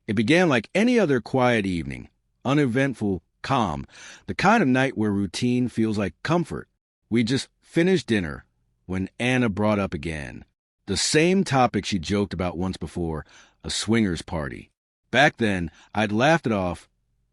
It began like any other quiet evening, uneventful, calm, the kind of night where routine feels like comfort. We just finished dinner when Anna brought up again the same topic she joked about once before, a swingers party. Back then, I'd laughed it off,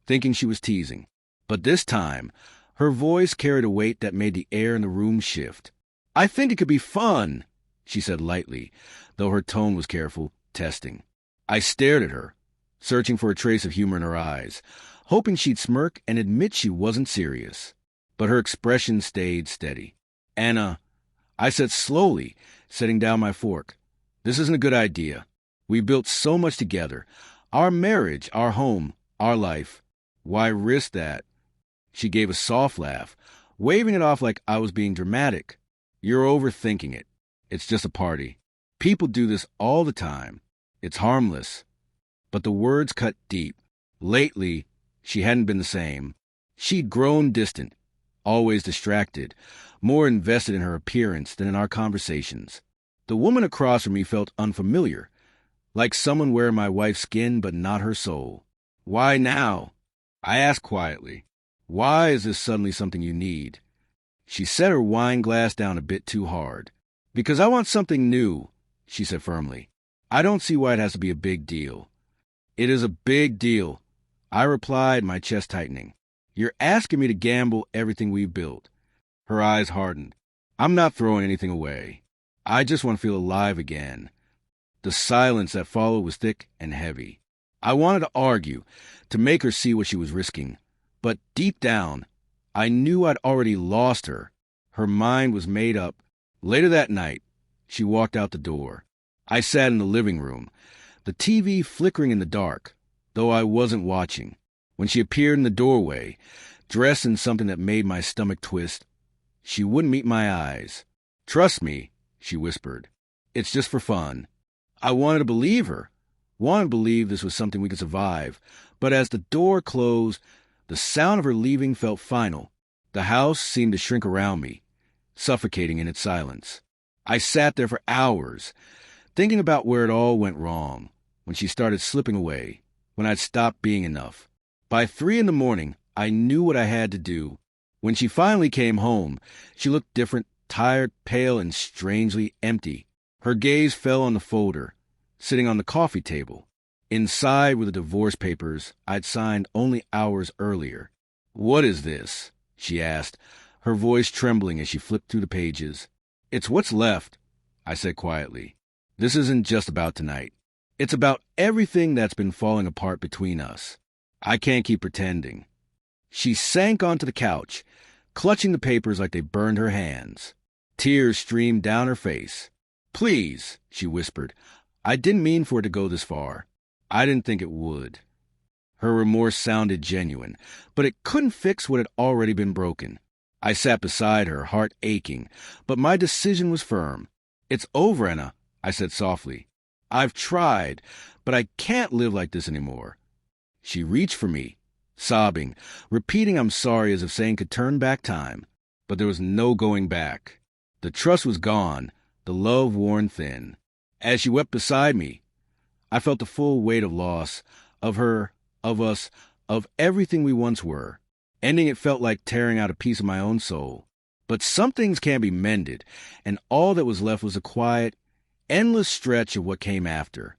thinking she was teasing. But this time, her voice carried a weight that made the air in the room shift. "I think it could be fun," she said lightly, though her tone was careful, testing. I stared at her, searching for a trace of humor in her eyes, hoping she'd smirk and admit she wasn't serious. But her expression stayed steady. "Anna," I said slowly, setting down my fork, "this isn't a good idea. We built so much together. Our marriage, our home, our life. Why risk that?" She gave a soft laugh, waving it off like I was being dramatic. "You're overthinking it. It's just a party. People do this all the time. It's harmless." But the words cut deep. Lately, she hadn't been the same. She'd grown distant, always distracted, more invested in her appearance than in our conversations. The woman across from me felt unfamiliar, like someone wearing my wife's skin but not her soul. "Why now?" I asked quietly. "Why is this suddenly something you need?" She set her wine glass down a bit too hard. "Because I want something new," she said firmly. "I don't see why it has to be a big deal." "It is a big deal," I replied, my chest tightening. "You're asking me to gamble everything we've built." Her eyes hardened. "I'm not throwing anything away. I just want to feel alive again." The silence that followed was thick and heavy. I wanted to argue, to make her see what she was risking. But deep down, I knew I'd already lost her. Her mind was made up. Later that night, she walked out the door. I sat in the living room, the TV flickering in the dark, though I wasn't watching. When she appeared in the doorway, dressed in something that made my stomach twist, she wouldn't meet my eyes. "Trust me," she whispered. "It's just for fun." I wanted to believe her, wanted to believe this was something we could survive. But as the door closed, the sound of her leaving felt final. The house seemed to shrink around me, suffocating in its silence. I sat there for hours, thinking about where it all went wrong, when she started slipping away, when I'd stopped being enough. By 3 a.m, I knew what I had to do. When she finally came home, she looked different, tired, pale, and strangely empty. Her gaze fell on the folder, sitting on the coffee table. Inside were the divorce papers I'd signed only hours earlier. "What is this?" she asked, her voice trembling as she flipped through the pages. "It's what's left," I said quietly. "This isn't just about tonight. It's about everything that's been falling apart between us. I can't keep pretending." She sank onto the couch, clutching the papers like they burned her hands. Tears streamed down her face. "Please," she whispered. "I didn't mean for it to go this far. I didn't think it would." Her remorse sounded genuine, but it couldn't fix what had already been broken. I sat beside her, heart aching, but my decision was firm. "It's over, Anna," I said softly. "I've tried, but I can't live like this anymore." She reached for me, sobbing, repeating "I'm sorry" as if saying could turn back time. But there was no going back. The trust was gone, the love worn thin. As she wept beside me, I felt the full weight of loss, of her, of us, of everything we once were. Ending it felt like tearing out a piece of my own soul. But some things can't be mended, and all that was left was a quiet, endless stretch of what came after.